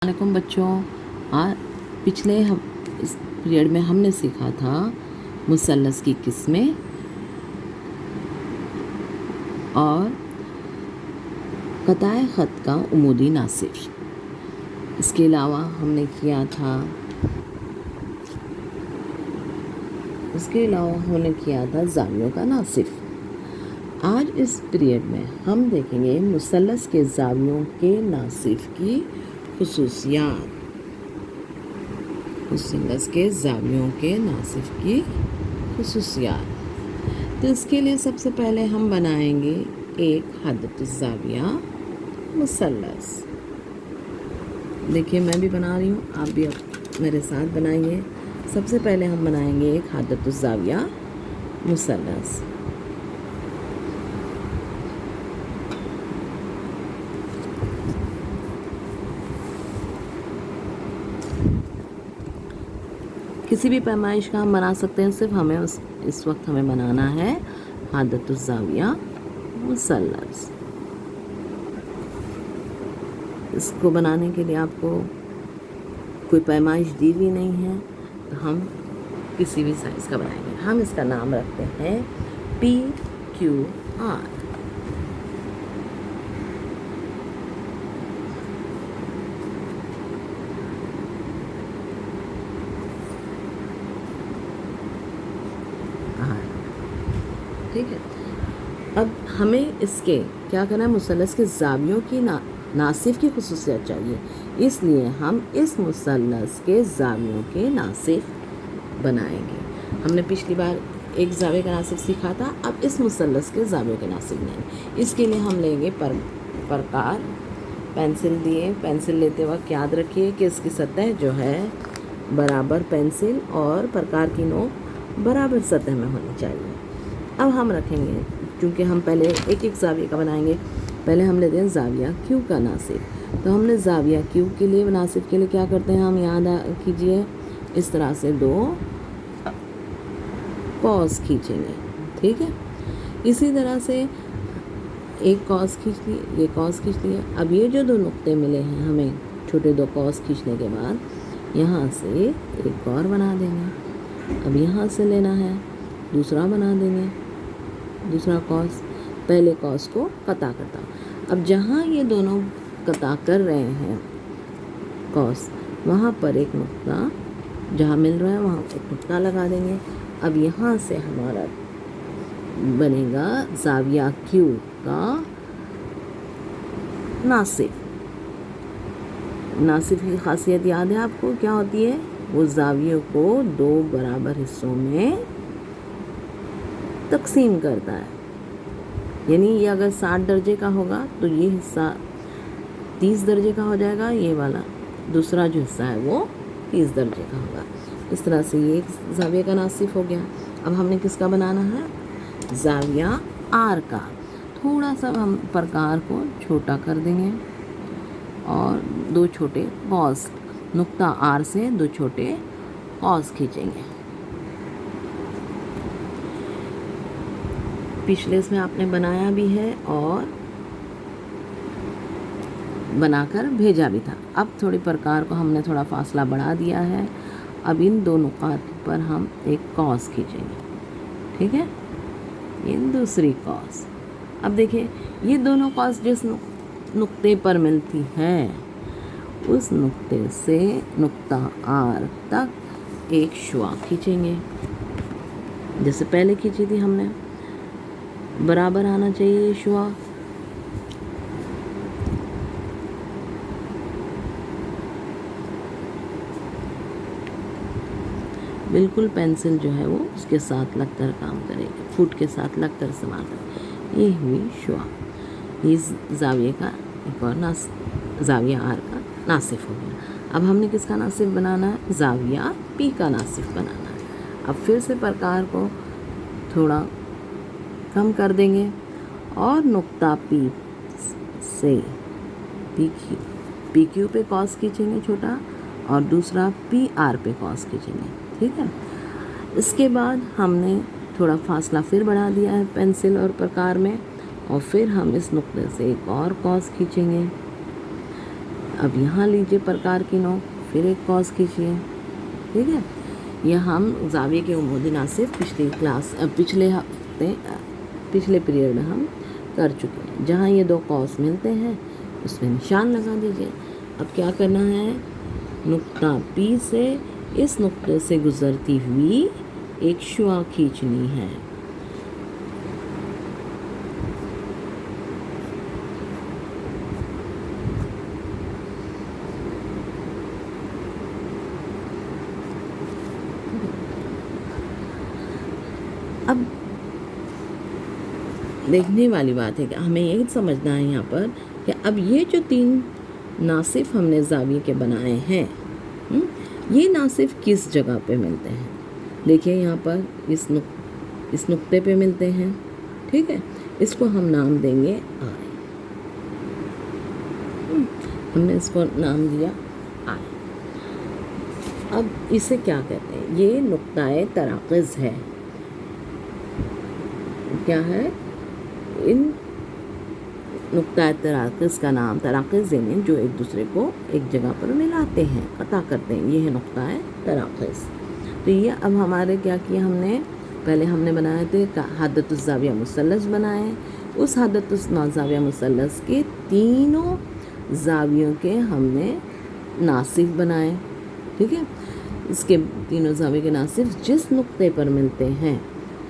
वालेकुम बच्चों। पिछले इस पीरियड में हमने सीखा था मुसल्लस की किस्में और क़ताए ख़त का उमूदी नासिफ। इसके अलावा हमने किया था ज़ावियों का नासिफ। आज इस पीरियड में हम देखेंगे मुसल्लस के ज़ावियों के नासिफ की खुसूसियात। मुसल्लस के ज़ावियों के नासिफ की खुसूसियात। तो इसके लिए सबसे पहले हम बनाएंगे एक हदतुज़्ज़ाविया मुसल्लस। देखिए मैं भी बना रही हूँ, आप भी अब मेरे साथ बनाइए। सबसे पहले हम बनाएंगे एक हदतुज़्ज़ाविया मुसल्लस। किसी भी पैमाइश का हम बना सकते हैं, सिर्फ हमें इस वक्त हमें बनाना है हदतुज़्ज़ाविया मुसल्लस। इसको बनाने के लिए आपको कोई पैमाइश दी हुई नहीं है, तो हम किसी भी साइज़ का बनाएंगे। हम इसका नाम रखते हैं PQR। ठीक है, अब हमें इसके क्या करना है, मुसल्लस के ज़ावियों की नासिफ की खुसूसियत चाहिए, इसलिए हम इस मुसल्लस के ज़ावियों के नासिफ बनाएंगे। हमने पिछली बार एक ज़ाविये का नासिफ सीखा था, अब इस मुसल्लस के ज़ावियों के नासिफ बनाएंगे। इसके लिए हम लेंगे प्रकार। पेंसिल लेते वक्त याद रखिए कि इसकी सतह जो है बराबर पेंसिल और प्रकार की नोक बराबर सतह में होनी चाहिए। अब हम रखेंगे, क्योंकि हम पहले एक एक ज़ाविये का बनाएंगे, पहले हम लेते हैं ज़ाविया क्यू का नासिफ। तो हमने ज़ाविया क्यू के लिए नासिफ के लिए क्या करते हैं, हम याद कीजिए, इस तरह से दो कॉस खींचेंगे। ठीक है, इसी तरह से एक कॉस खींच लिए, ये कॉस खींच लिया। अब ये जो दो नुक्ते मिले हैं हमें छोटे दो कॉस खींचने के बाद, यहाँ से एक और बना देंगे। अब यहाँ से लेना है, दूसरा बना देंगे, दूसरा कॉस। पहले कॉस को कता करता। अब जहाँ ये दोनों कता कर रहे हैं कॉस, वहाँ पर एक नुक्ता, जहाँ मिल रहा है वहाँ एक नुक्ता लगा देंगे। अब यहाँ से हमारा बनेगा ज़ाविया क्यू का नासिफ। नासिफ की खासियत याद है आपको क्या होती है, वो ज़ावियों को दो बराबर हिस्सों में तकसीम करता है। यानी ये अगर 60 दर्जे का होगा तो ये हिस्सा 30 दर्जे का हो जाएगा, ये वाला दूसरा जो हिस्सा है वो 30 दर्जे का होगा। इस तरह से ये एक ज़ाविये का नासिफ हो गया। अब हमने किसका बनाना है, ज़ाविया आर का। थोड़ा सा हम प्रकार को छोटा कर देंगे और दो छोटे कॉस, नुक्ता आर से दो छोटे कॉस खींचेंगे। पिछले इसमें आपने बनाया भी है और बनाकर भेजा भी था। अब थोड़ी प्रकार को हमने थोड़ा फासला बढ़ा दिया है। अब इन दो नुकात पर हम एक कॉस खींचेंगे। ठीक है, ये दूसरी कॉस। अब देखिए ये दोनों कॉस जिस नुक्ते पर मिलती है, उस नुक्ते से नुक्ता आर तक एक शुआ खींचेंगे, जैसे पहले खींची थी हमने। बराबर आना चाहिए शुआ। बिल्कुल पेंसिल जो है वो उसके साथ लगकर काम करेगी, फुट के साथ लगकर इस्तेमाल करेगी। ये हुई शुआ। ये ज़ाविये का एक और ज़ाविया आर का नासिफ हो गया। अब हमने किसका नासिफ बनाना है, ज़ाविया पी का नासिफ बनाना है। अब फिर से प्रकार को थोड़ा कम कर देंगे और नुक्ता पी से पी क्यू पे कॉस खींचेंगे छोटा, और दूसरा पी आर पे कॉस खींचेंगे। ठीक है, इसके बाद हमने थोड़ा फासला फिर बढ़ा दिया है पेंसिल और प्रकार में, और फिर हम इस नुक्ते से एक और कॉस खींचेंगे। अब यहाँ लीजिए प्रकार की नोक, फिर एक कॉस खींचिए, ठीक है। ये हम ज़ाविये के उमूदी नासिफ पिछले पीरियड में हम कर चुके हैं। जहाँ ये दो कॉस मिलते हैं उसमें निशान लगा दीजिए। अब क्या करना है, नुक्ता P से इस नुक्ते से गुज़रती हुई एक शुआ खींचनी है। अब देखने वाली बात है कि हमें ये समझना है यहाँ पर कि अब ये जो 3 नासिफ हमने ज़ाविये के बनाए हैं, ये नासिफ किस जगह पे मिलते हैं। देखिए यहाँ पर इस नुक्ते पे मिलते हैं, ठीक है। इसको हम नाम देंगे I। हमने इसको नाम दिया I। अब इसे क्या कहते हैं, ये नुक्ताए तराक़िज़ है। क्या है, इन नुक्ता तराक़िज़ का नाम, तराक़िज़ यानी जो एक दूसरे को एक जगह पर मिलाते हैं, कता करते हैं, ये है नुक्ता तराक़िज़। तो ये अब हमारे क्या किया, पहले हमने बनाए थे हादतुज़ ज़ाविया मुसल्लस बनाए। उस हादतुज़ ज़ाविया मुसल्लस के तीनों ज़ावियों के हमने नासिफ बनाए, ठीक है। इसके तीनों ज़ाविये के नासिफ जिस नुक्ते पर मिलते हैं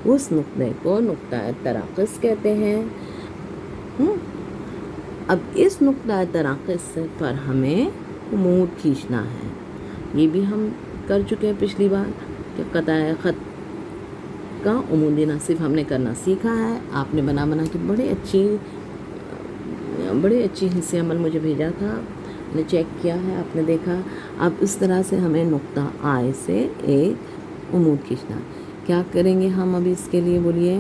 उस नुक्ते को नुक्ता तराक़िज़ कहते हैं। अब इस नुक्ता तराक़िज़ पर हमें उमूद खींचना है। ये भी हम कर चुके हैं पिछली बार कि क़ताए ख़त का उमूदी नासिफ हमने करना सीखा है। आपने बना के बड़े अच्छी हिस्से अमल मुझे भेजा था, मैंने चेक किया है, आपने देखा। अब इस तरह से हमें नुक्ता I से एक उमूद खींचना। क्या करेंगे हम अभी इसके लिए, बोलिए।